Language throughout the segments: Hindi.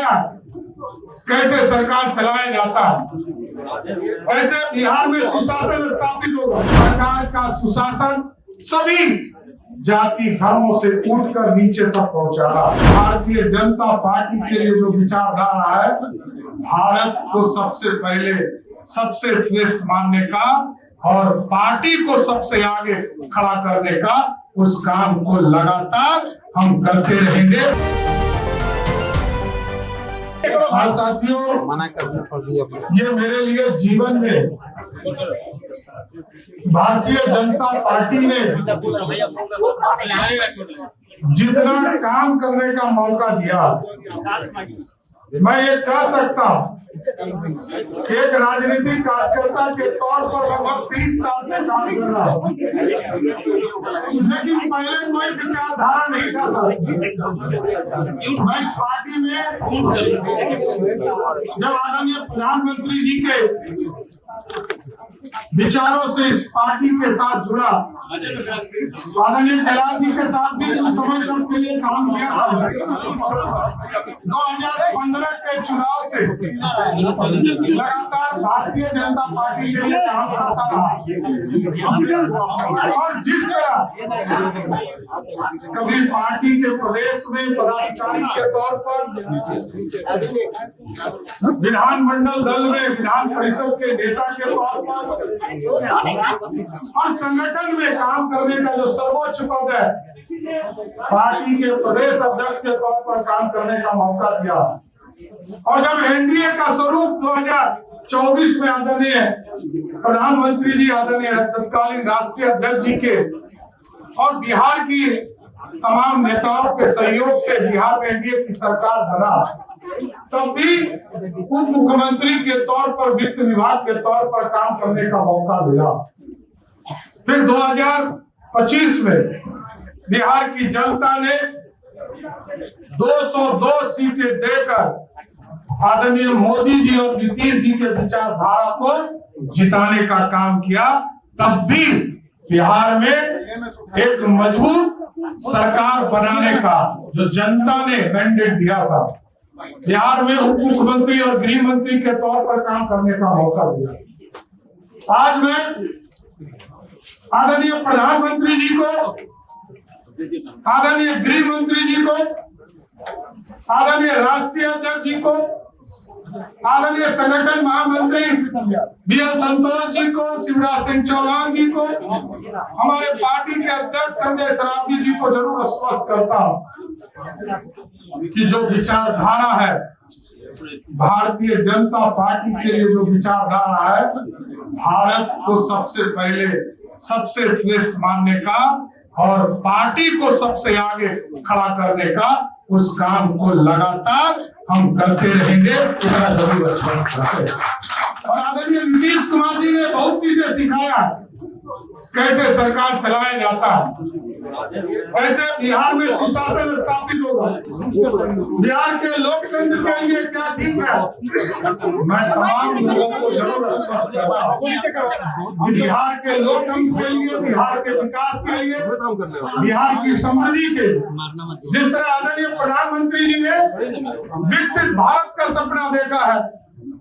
सिखाया कैसे सरकार चलाया जाता है, कैसे बिहार में सुशासन स्थापित होगा। सरकार का सुशासन सभी जाति धर्मों से उठकर नीचे तक पहुंचाना। भारतीय जनता पार्टी के लिए जो विचारधारा है, भारत को सबसे पहले सबसे श्रेष्ठ मानने का और पार्टी को सबसे आगे खड़ा करने का, उस काम को लगातार हम करते रहेंगे। हाँ साथियों, ये मेरे लिए जीवन में भारतीय जनता पार्टी ने जितना काम करने का मौका दिया, मैं ये कह सकता हूँ एक राजनीतिक कार्यकर्ता के तौर पर लगभग 30 साल से काम कर रहा हूँ, लेकिन पहले कोई विचारधारा नहीं था। मैं इस पार्टी में जब आदरणीय प्रधानमंत्री जी के विचारों से इस पार्टी के साथ जुड़ा, आदरणीय कैलाश जी के साथ भी कुछ समय तक के लिए काम किया था। 2015 के चुनाव से लगातार भारतीय जनता पार्टी के लिए काम करता रहा और जिस तरह कभी पार्टी के प्रदेश में पदाधिकारी के तौर पर, विधानमंडल दल में विधान परिषद के नेता के तौर पर और संगठन में काम करने का जो सर्वोच्च पद है, पार्टी के प्रदेश अध्यक्ष के तौर पर काम करने का मौका दिया। और जब एनडीए का स्वरूप 2024 में आदरणीय प्रधानमंत्री जी, आदरणीय तत्कालीन राष्ट्रीय अध्यक्ष जी के और बिहार की तमाम नेताओं के सहयोग से बिहार में एनडीए की सरकार बना, तब भी उप मुख्यमंत्री के तौर पर, वित्त विभाग के तौर पर काम करने का मौका मिला। फिर 2025 में बिहार की जनता ने 202 सीटें देकर आदरणीय मोदी जी और नीतीश जी के विचारधारा को जिताने का काम किया। तब भी बिहार में एक मजबूत सरकार बनाने का जो जनता ने मैंडेट दिया था, बिहार में उप मुख्यमंत्री और गृह मंत्री के तौर पर काम करने का मौका दिया। आज मैं आदरणीय प्रधानमंत्री जी को, आदरणीय गृह मंत्री जी को, आदरणीय राष्ट्रीय अध्यक्ष जी को, आदरणीय संगठन महामंत्री बीएल संतोष जी को, शिवराज सिंह चौहान जी को, हमारे पार्टी के अध्यक्ष संजय सरावगी जी को जरूर आश्वस्त करता हूं कि जो विचारधारा है, भारतीय जनता पार्टी के लिए जो विचारधारा है, भारत को सबसे पहले सबसे श्रेष्ठ मानने का और पार्टी को सबसे आगे खड़ा करने का, उस काम को लगातार हम करते रहेंगे। इतना जरूर और आदरणीय नीतीश कुमार जी ने बहुत चीजें सिखाया कैसे सरकार चलाया जाता है, कैसे बिहार में सुशासन स्थापित होगा, बिहार के लोकतंत्र के लिए क्या ठीक है। मैं तमाम लोगों को जरूर आश्वस्त करता हूँ बिहार के लोकतंत्र के लिए, बिहार के विकास के लिए, बिहार की समृद्धि के लिए, जिस तरह आदरणीय प्रधानमंत्री जी ने विकसित भारत का सपना देखा है,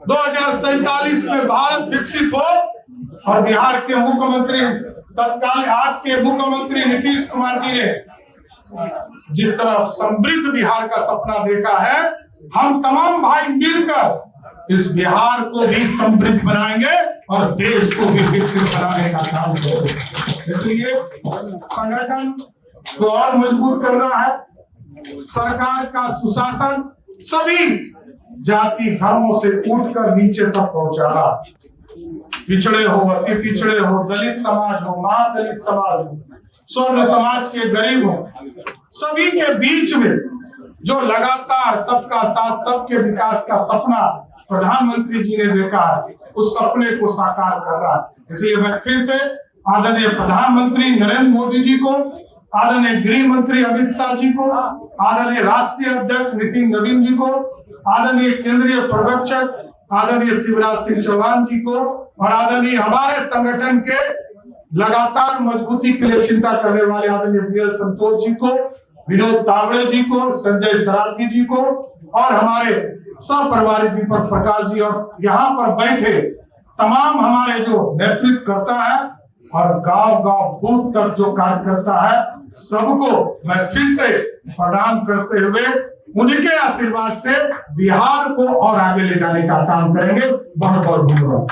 2047 में भारत विकसित हो, और बिहार के मुख्यमंत्री तत्काल आज के मुख्यमंत्री नीतीश कुमार जी ने जिस तरह समृद्ध बिहार का सपना देखा है, हम तमाम भाई मिलकर इस बिहार को भी समृद्ध बनाएंगे और देश को भी विकसित बनाने का काम करेंगे। इसलिए संगठन को और मजबूत करना है, सरकार का सुशासन सभी जाति धर्मों से उठकर नीचे तक पहुंचाना। पिछड़े हो, अति पिछड़े हो, दलित समाज हो, महादलित समाज हो, स्वर्ण समाज के गरीब हो, सभी के बीच में जो लगातार सबका साथ सबके विकास का सपना प्रधानमंत्री जी ने देखा है, उस सपने को साकार करना। इसलिए मैं फिर से आदरणीय प्रधानमंत्री नरेंद्र मोदी जी को, आदरणीय गृह मंत्री अमित शाह जी को, आदरणीय राष्ट्रीय अध्यक्ष नितिन नवीन जी को, आदरणीय केंद्रीय पर्यवेक्षक आदरणीय शिवराज सिंह चौहान जी को और आदरणीय हमारे संगठन के लगातार मजबूती के लिए चिंता करने वाले आदरणीय बीएल संतोष जी को विनोद तावड़े जी को, संजय सरावगी जी को और हमारे सपरिवार दीपक प्रकाश जी और यहाँ पर बैठे तमाम हमारे जो नेतृत्व करता है और गांव-गांव बूथ तक जो कार्य करता है, सबको मैं फिर से प्रणाम करते हुए उनके आशीर्वाद से बिहार को और आगे ले जाने का काम करेंगे। बहुत बहुत धन्यवाद।